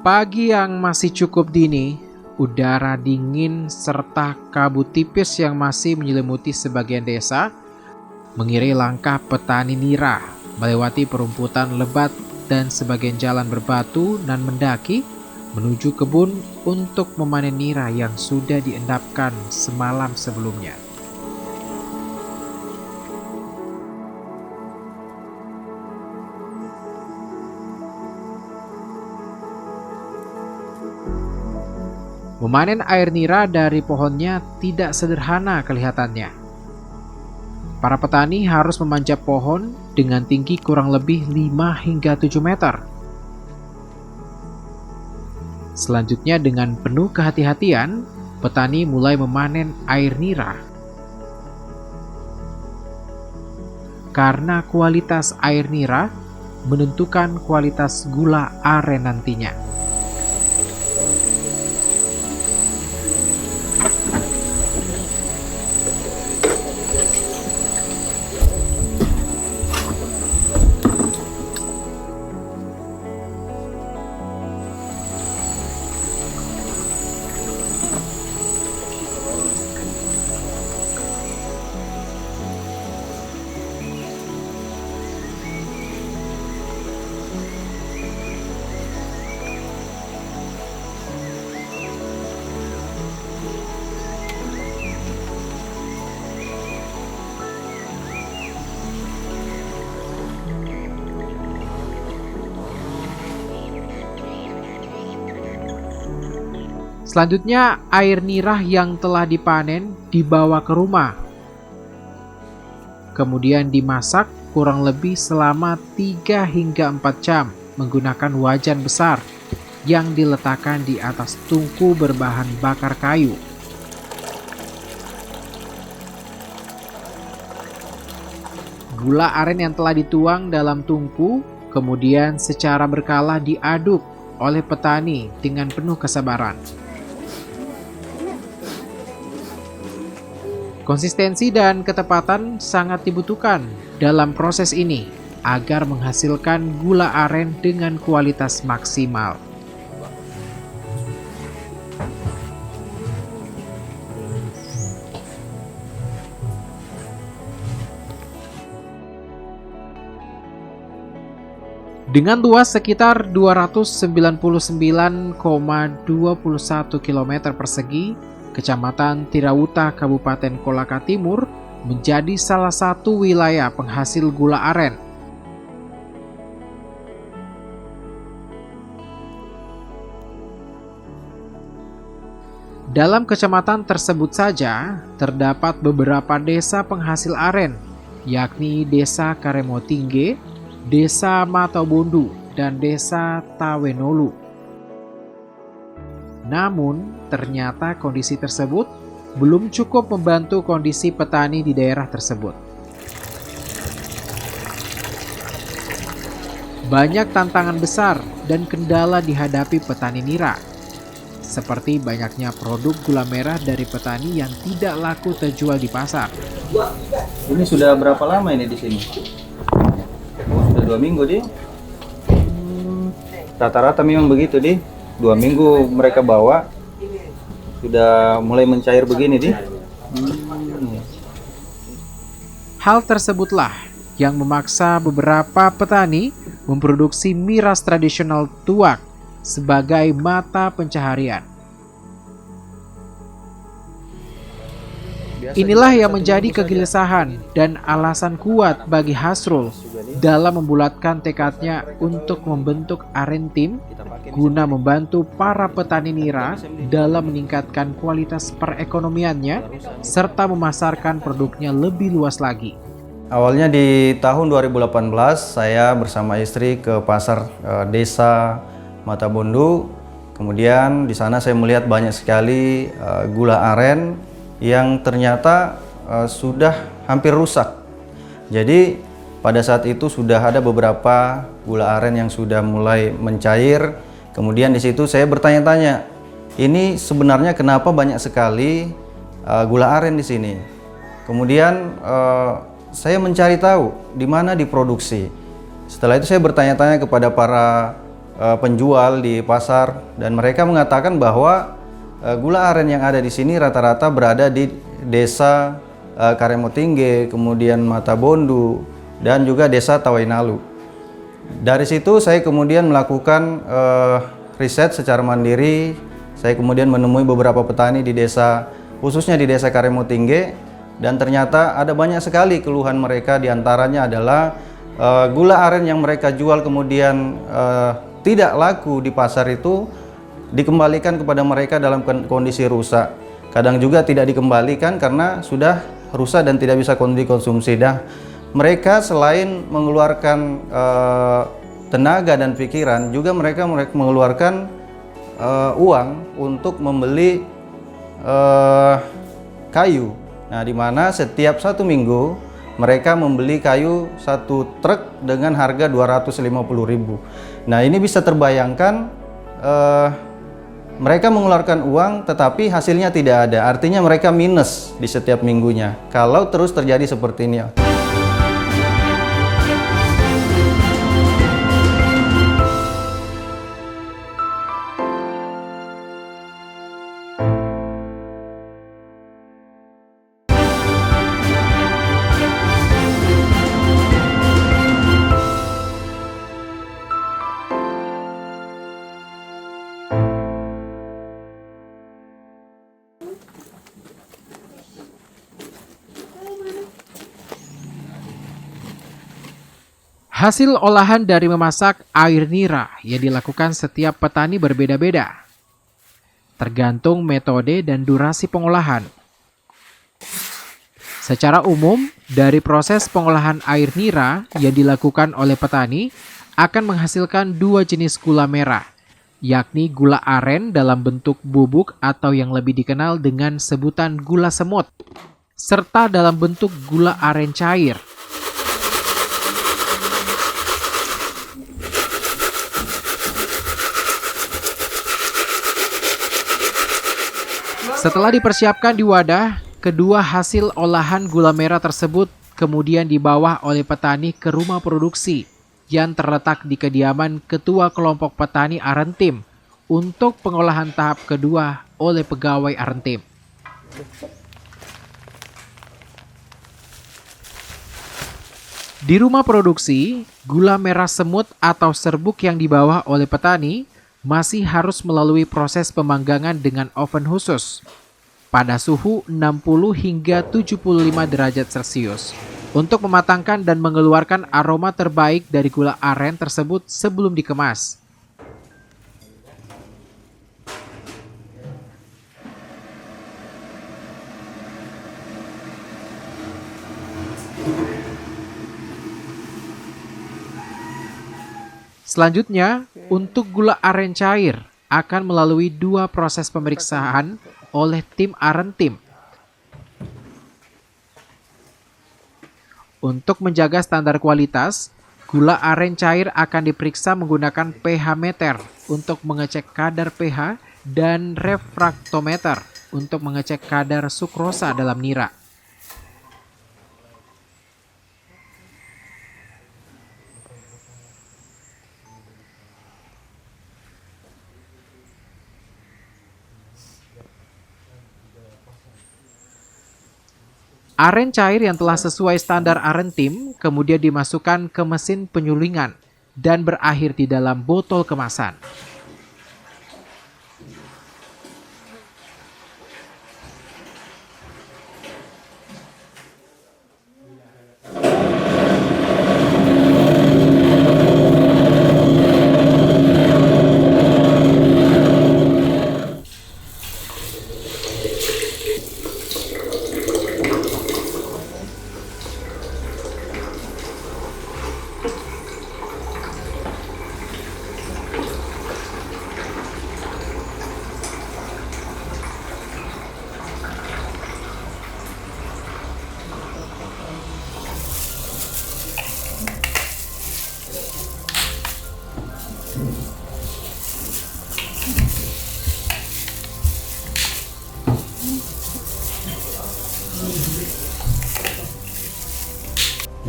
Pagi yang masih cukup dini, udara dingin serta kabut tipis yang masih menyelimuti sebagian desa mengiringi langkah petani nira melewati perumputan lebat dan sebagian jalan berbatu dan mendaki menuju kebun untuk memanen nira yang sudah diendapkan semalam sebelumnya. Memanen air nira dari pohonnya tidak sederhana kelihatannya. Para petani harus memanjat pohon dengan tinggi kurang lebih 5 hingga 7 meter. Selanjutnya dengan penuh kehati-hatian, petani mulai memanen air nira. Karena kualitas air nira menentukan kualitas gula aren nantinya. Selanjutnya, air nirah yang telah dipanen dibawa ke rumah. Kemudian dimasak kurang lebih selama 3 hingga 4 jam menggunakan wajan besar yang diletakkan di atas tungku berbahan bakar kayu. Gula aren yang telah dituang dalam tungku kemudian secara berkala diaduk oleh petani dengan penuh kesabaran. Konsistensi dan ketepatan sangat dibutuhkan dalam proses ini agar menghasilkan gula aren dengan kualitas maksimal. Dengan luas sekitar 299,21 km persegi, Kecamatan Tirawuta, Kabupaten Kolaka Timur menjadi salah satu wilayah penghasil gula aren. Dalam kecamatan tersebut saja terdapat beberapa desa penghasil aren, yakni Desa Karemotingge, Desa Matabondu, dan Desa Tawenolu. Namun, ternyata kondisi tersebut belum cukup membantu kondisi petani di daerah tersebut. Banyak tantangan besar dan kendala dihadapi petani nira, seperti banyaknya produk gula merah dari petani yang tidak laku terjual di pasar. Ini sudah berapa lama ini di sini? Sudah 2 minggu, Di. Rata-rata memang begitu, Di. 2 minggu mereka bawa sudah mulai mencair begini, Di. Hal tersebutlah yang memaksa beberapa petani memproduksi miras tradisional tuak sebagai mata pencaharian. Inilah yang menjadi kegelisahan dan alasan kuat bagi Hasrul dalam membulatkan tekadnya untuk membentuk Aren Team guna membantu para petani nira dalam meningkatkan kualitas perekonomiannya serta memasarkan produknya lebih luas lagi. Awalnya di tahun 2018 saya bersama istri ke pasar desa Matabondu. Kemudian di sana saya melihat banyak sekali gula aren yang ternyata sudah hampir rusak. Jadi pada saat itu sudah ada beberapa gula aren yang sudah mulai mencair. Kemudian di situ saya bertanya-tanya, ini sebenarnya kenapa banyak sekali gula aren di sini? Kemudian saya mencari tahu di mana diproduksi. Setelah itu saya bertanya-tanya kepada para penjual di pasar, dan mereka mengatakan bahwa gula aren yang ada di sini rata-rata berada di desa Karemotingge, kemudian Matabondu, dan juga desa Tawainalu. Dari situ saya kemudian melakukan riset secara mandiri. Saya kemudian menemui beberapa petani di desa, khususnya di desa Karemotingge, dan ternyata ada banyak sekali keluhan mereka. Diantaranya adalah gula aren yang mereka jual kemudian tidak laku di pasar itu dikembalikan kepada mereka dalam kondisi rusak. Kadang juga tidak dikembalikan karena sudah rusak dan tidak bisa dikonsumsi. Mereka selain mengeluarkan tenaga dan pikiran, juga mereka mengeluarkan uang untuk membeli kayu. Nah, di mana setiap 1 minggu mereka membeli kayu 1 truk dengan harga 250.000. Nah, ini bisa terbayangkan mereka mengeluarkan uang tetapi hasilnya tidak ada. Artinya mereka minus di setiap minggunya kalau terus terjadi seperti ini. Hasil olahan dari memasak air nira yang dilakukan setiap petani berbeda-beda, tergantung metode dan durasi pengolahan. Secara umum, dari proses pengolahan air nira yang dilakukan oleh petani akan menghasilkan 2 jenis gula merah, yakni gula aren dalam bentuk bubuk atau yang lebih dikenal dengan sebutan gula semut, serta dalam bentuk gula aren cair. Setelah dipersiapkan di wadah, kedua hasil olahan gula merah tersebut kemudian dibawa oleh petani ke rumah produksi yang terletak di kediaman Ketua Kelompok Petani Arentim untuk pengolahan tahap kedua oleh pegawai Arentim. Di rumah produksi, gula merah semut atau serbuk yang dibawa oleh petani masih harus melalui proses pemanggangan dengan oven khusus pada suhu 60 hingga 75 derajat Celcius untuk mematangkan dan mengeluarkan aroma terbaik dari gula aren tersebut sebelum dikemas. Selanjutnya, untuk gula aren cair akan melalui 2 proses pemeriksaan oleh tim Arentim. Untuk menjaga standar kualitas, gula aren cair akan diperiksa menggunakan pH meter untuk mengecek kadar pH dan refraktometer untuk mengecek kadar sukrosa dalam nira. Aren cair yang telah sesuai standar Arentim kemudian dimasukkan ke mesin penyulingan dan berakhir di dalam botol kemasan.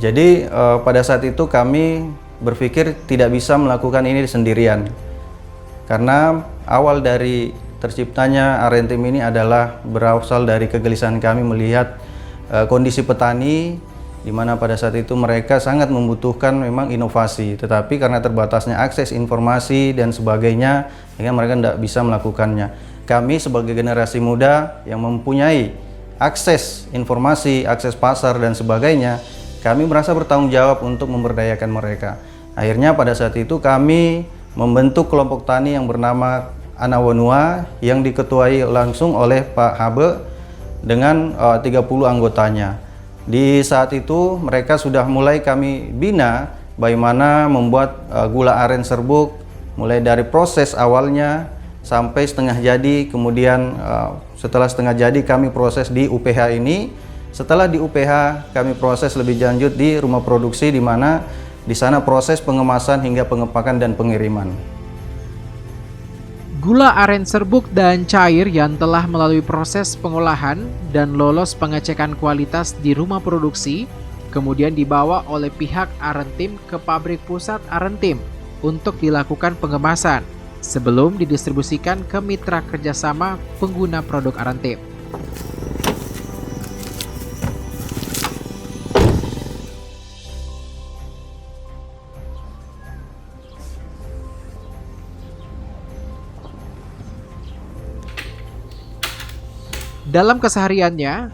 Jadi pada saat itu kami berpikir tidak bisa melakukan ini sendirian. Karena awal dari terciptanya Arentim ini adalah berasal dari kegelisahan kami melihat kondisi petani, di mana pada saat itu mereka sangat membutuhkan memang inovasi, tetapi karena terbatasnya akses informasi dan sebagainya, sehingga mereka tidak bisa melakukannya. Kami sebagai generasi muda yang mempunyai akses informasi, akses pasar dan sebagainya, kami merasa bertanggung jawab untuk memberdayakan mereka. Akhirnya pada saat itu kami membentuk kelompok tani yang bernama Anawanua yang diketuai langsung oleh Pak Habe dengan 30 anggotanya. Di saat itu mereka sudah mulai kami bina bagaimana membuat gula aren serbuk, mulai dari proses awalnya sampai setengah jadi, kemudian setelah setengah jadi kami proses di UPH ini. Setelah di UPH kami proses lebih lanjut di rumah produksi, di mana di sana proses pengemasan hingga pengepakan dan pengiriman. Gula aren serbuk dan cair yang telah melalui proses pengolahan dan lolos pengecekan kualitas di rumah produksi, kemudian dibawa oleh pihak Arentim ke pabrik pusat Arentim untuk dilakukan pengemasan sebelum didistribusikan ke mitra kerjasama pengguna produk Arentim. Dalam kesehariannya,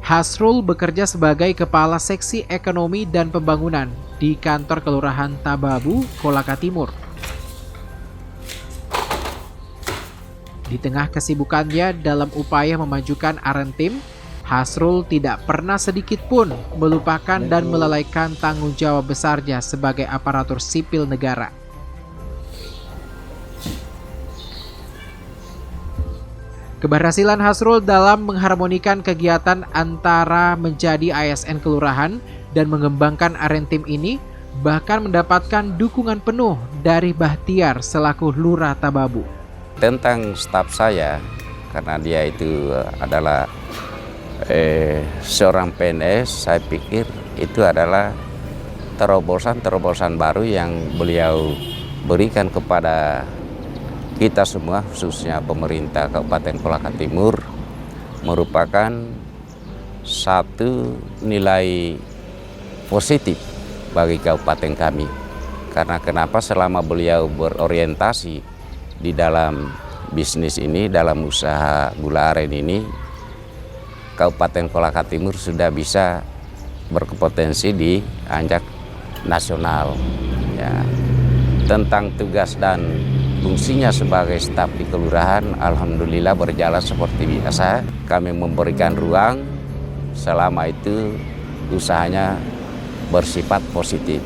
Hasrul bekerja sebagai Kepala Seksi Ekonomi dan Pembangunan di kantor Kelurahan Tababu, Kolaka Timur. Di tengah kesibukannya dalam upaya memajukan Arentim, Hasrul tidak pernah sedikit pun melupakan dan melalaikan tanggung jawab besarnya sebagai aparatur sipil negara. Keberhasilan Hasrul dalam mengharmonikan kegiatan antara menjadi ASN kelurahan dan mengembangkan Arentim ini bahkan mendapatkan dukungan penuh dari Bahtiar selaku Lurah Tababu. Tentang staf saya, karena dia itu adalah seorang PNS, saya pikir itu adalah terobosan-terobosan baru yang beliau berikan kepada kita semua, khususnya pemerintah Kabupaten Kolaka Timur, merupakan satu nilai positif bagi kabupaten kami. Karena kenapa? Selama beliau berorientasi di dalam bisnis ini, dalam usaha gula aren ini, Kabupaten Kolaka Timur sudah bisa berkompetensi di anjak nasional. Ya. Tentang tugas dan fungsinya sebagai staf di kelurahan, alhamdulillah berjalan seperti biasa. Kami memberikan ruang, selama itu usahanya bersifat positif.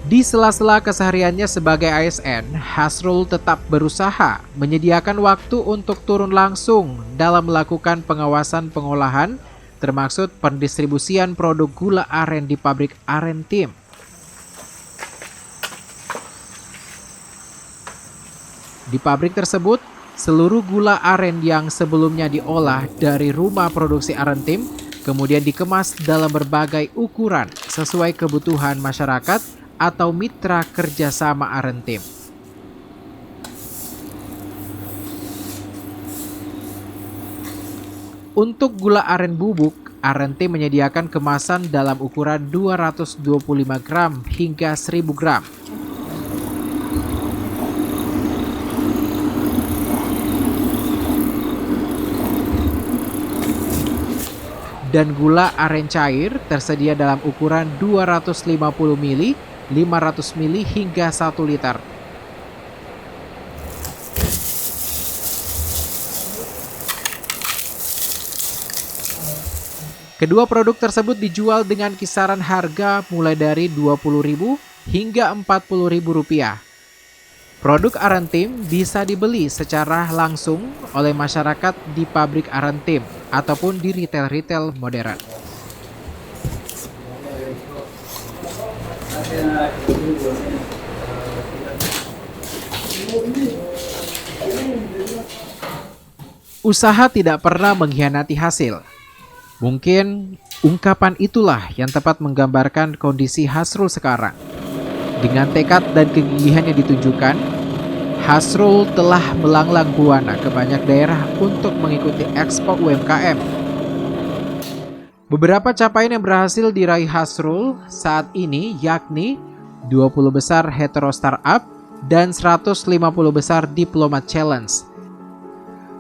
Di sela-sela kesehariannya sebagai ASN, Hasrul tetap berusaha menyediakan waktu untuk turun langsung dalam melakukan pengawasan pengolahan, termasuk pendistribusian produk gula aren di pabrik Arentim. Di pabrik tersebut, seluruh gula aren yang sebelumnya diolah dari rumah produksi Arentim kemudian dikemas dalam berbagai ukuran sesuai kebutuhan masyarakat atau mitra kerjasama Arentim. Untuk gula aren bubuk, Arentim menyediakan kemasan dalam ukuran 225 gram hingga 1000 gram. Dan gula aren cair tersedia dalam ukuran 250 ml, 500 ml hingga 1 liter. Kedua produk tersebut dijual dengan kisaran harga mulai dari Rp20.000 hingga Rp40.000. Produk Arentim bisa dibeli secara langsung oleh masyarakat di pabrik Arentim ataupun di retail-retail modern. Usaha tidak pernah mengkhianati hasil. Mungkin ungkapan itulah yang tepat menggambarkan kondisi Hasrul sekarang. Dengan tekad dan kegigihan yang ditunjukkan, Hasrul telah melanglang buana ke banyak daerah untuk mengikuti Expo UMKM. Beberapa capaian yang berhasil diraih Hasrul saat ini yakni 20 besar hetero startup dan 150 besar Diplomat Challenge.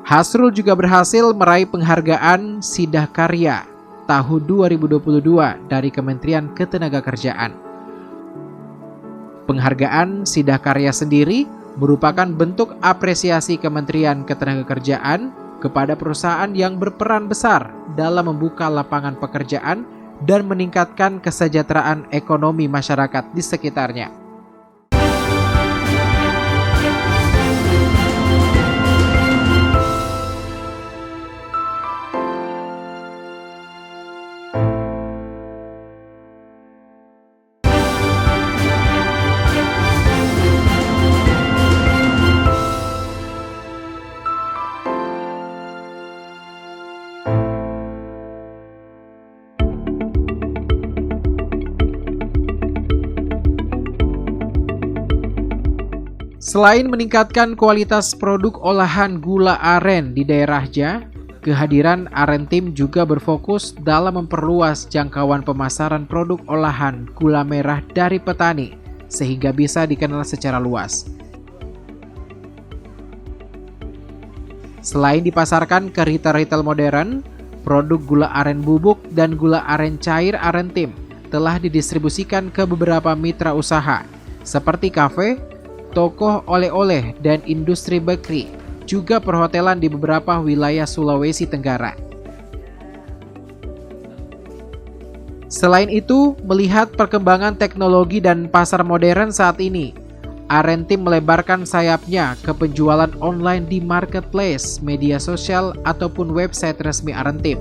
Hasrul juga berhasil meraih penghargaan Sidah Karya tahun 2022 dari Kementerian Ketenagakerjaan. Penghargaan Sidah Karya sendiri merupakan bentuk apresiasi Kementerian Ketenagakerjaan kepada perusahaan yang berperan besar dalam membuka lapangan pekerjaan dan meningkatkan kesejahteraan ekonomi masyarakat di sekitarnya. Selain meningkatkan kualitas produk olahan gula aren di daerahnya, kehadiran Arentim juga berfokus dalam memperluas jangkauan pemasaran produk olahan gula merah dari petani sehingga bisa dikenal secara luas. Selain dipasarkan ke retail-retail modern, produk gula aren bubuk dan gula aren cair Arentim telah didistribusikan ke beberapa mitra usaha seperti kafe, toko oleh-oleh, dan industri bakery, juga perhotelan di beberapa wilayah Sulawesi Tenggara. Selain itu, melihat perkembangan teknologi dan pasar modern saat ini, Arentim melebarkan sayapnya ke penjualan online di marketplace, media sosial, ataupun website resmi Arentim.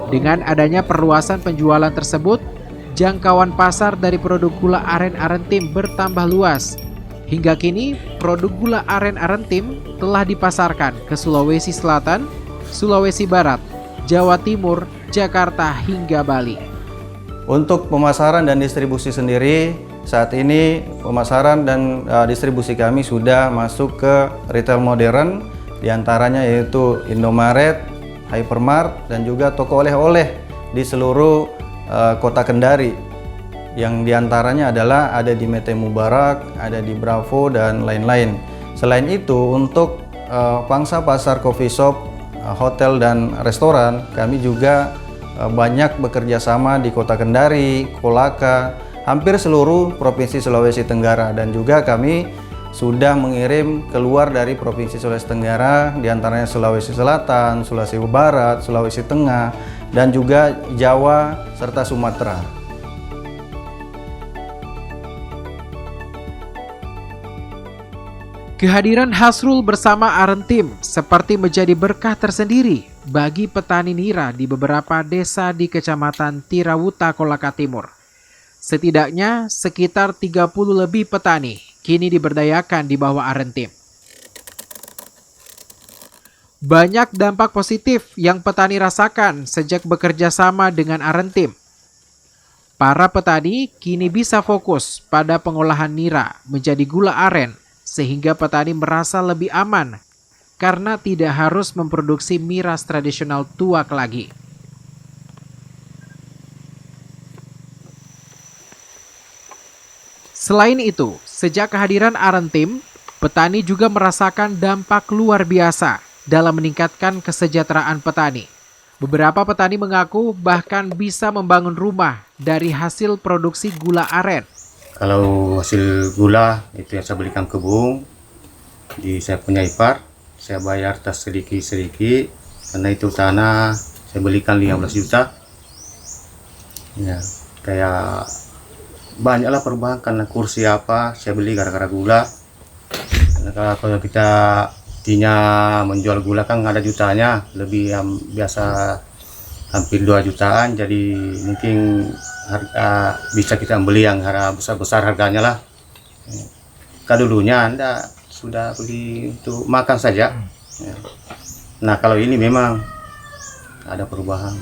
Dengan adanya perluasan penjualan tersebut, jangkauan pasar dari produk gula aren Arentim bertambah luas. Hingga kini, produk gula aren Arentim telah dipasarkan ke Sulawesi Selatan, Sulawesi Barat, Jawa Timur, Jakarta, hingga Bali. Untuk pemasaran dan distribusi sendiri, saat ini pemasaran dan distribusi kami sudah masuk ke retail modern, diantaranya yaitu Indomaret, Hypermart, dan juga toko oleh-oleh di seluruh kota Kendari, yang diantaranya adalah ada di Mete Mubarak, ada di Bravo, dan lain-lain. Selain itu, untuk pangsa pasar coffee shop, hotel, dan restoran, kami juga banyak bekerja sama di kota Kendari, Kolaka, hampir seluruh provinsi Sulawesi Tenggara, dan juga kami sudah mengirim keluar dari Provinsi Sulawesi Tenggara, diantaranya Sulawesi Selatan, Sulawesi Barat, Sulawesi Tengah, dan juga Jawa serta Sumatera. Kehadiran Hasrul bersama Arentim seperti menjadi berkah tersendiri bagi petani nira di beberapa desa di Kecamatan Tirawuta, Kolaka Timur. Setidaknya sekitar 30 lebih petani kini diberdayakan di bawah Arentim. Banyak dampak positif yang petani rasakan sejak bekerja sama dengan Arentim. Para petani kini bisa fokus pada pengolahan nira menjadi gula aren, sehingga petani merasa lebih aman karena tidak harus memproduksi miras tradisional tuak lagi. Selain itu, sejak kehadiran Arentim, petani juga merasakan dampak luar biasa dalam meningkatkan kesejahteraan petani. Beberapa petani mengaku bahkan bisa membangun rumah dari hasil produksi gula aren. Kalau hasil gula itu yang saya belikan kebun, saya punya ipar, saya bayar tas sedikit-sedikit, karena itu tanah saya belikan 15 juta. Ya, kayak banyaklah perubahan karena kursi apa saya beli gara-gara gula. Karena kalau kita menjual gula kan ada jutanya, lebih yang biasa hampir 2 jutaan, jadi mungkin harga bisa kita beli yang harga besar-besar harganya lah. Dulunya Anda sudah beli untuk makan saja. Nah, kalau ini memang ada perubahan.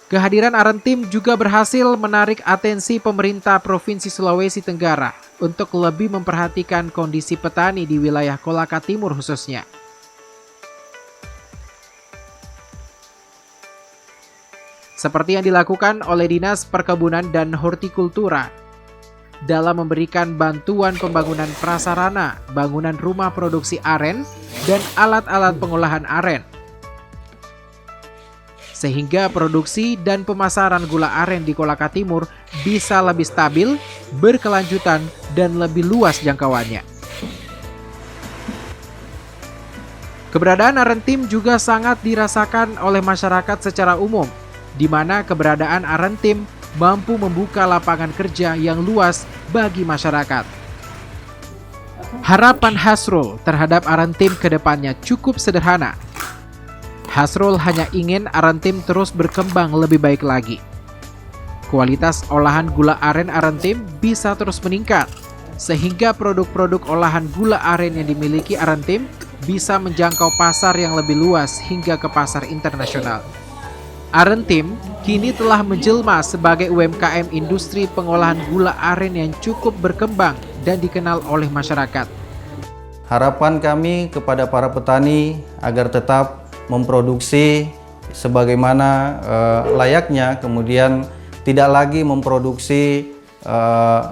Kehadiran Arentim juga berhasil menarik atensi pemerintah Provinsi Sulawesi Tenggara untuk lebih memperhatikan kondisi petani di wilayah Kolaka Timur khususnya. Seperti yang dilakukan oleh Dinas Perkebunan dan Hortikultura dalam memberikan bantuan pembangunan prasarana, bangunan rumah produksi aren, dan alat-alat pengolahan aren. Sehingga produksi dan pemasaran gula aren di Kolaka Timur bisa lebih stabil, berkelanjutan, dan lebih luas jangkauannya. Keberadaan Arentim juga sangat dirasakan oleh masyarakat secara umum, di mana keberadaan Arentim mampu membuka lapangan kerja yang luas bagi masyarakat. Harapan Hasrul terhadap Arentim ke depannya cukup sederhana. Hasrul hanya ingin Arentim terus berkembang lebih baik lagi. Kualitas olahan gula aren Arentim bisa terus meningkat, sehingga produk-produk olahan gula aren yang dimiliki Arentim bisa menjangkau pasar yang lebih luas hingga ke pasar internasional. Arentim kini telah menjelma sebagai UMKM industri pengolahan gula aren yang cukup berkembang dan dikenal oleh masyarakat. Harapan kami kepada para petani agar tetap memproduksi sebagaimana layaknya, kemudian tidak lagi memproduksi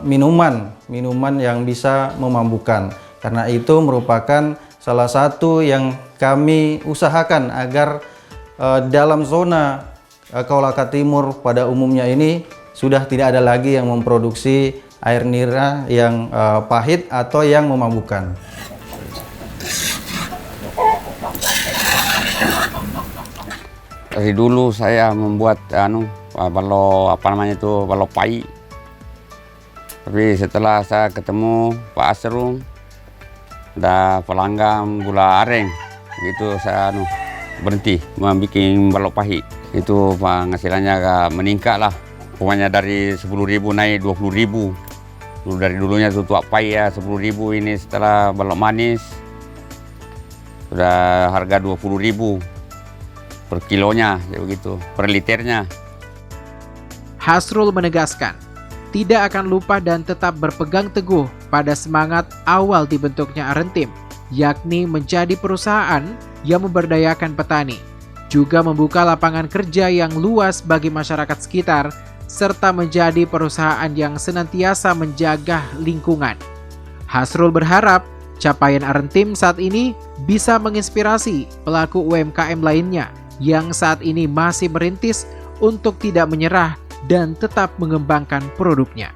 minuman yang bisa memabukkan. Karena itu merupakan salah satu yang kami usahakan agar dalam zona Kolaka Timur pada umumnya ini sudah tidak ada lagi yang memproduksi air nira yang pahit atau yang memabukkan. Dari dulu saya membuat balok pai. Tapi setelah saya ketemu Pak Asrul, ada pelanggan gula aren, gitu saya berhenti membuat balok pai. Itu penghasilannya agak meningkat lah. Pokoknya dari 10.000 naik 20.000. Dari dulunya tutup pai ya 10.000, ini setelah balok manis sudah harga 20.000. Per kilonya, begitu, per liternya. Hasrul menegaskan, tidak akan lupa dan tetap berpegang teguh pada semangat awal dibentuknya Arentim, yakni menjadi perusahaan yang memberdayakan petani, juga membuka lapangan kerja yang luas bagi masyarakat sekitar, serta menjadi perusahaan yang senantiasa menjaga lingkungan. Hasrul berharap capaian Arentim saat ini bisa menginspirasi pelaku UMKM lainnya yang saat ini masih merintis untuk tidak menyerah dan tetap mengembangkan produknya.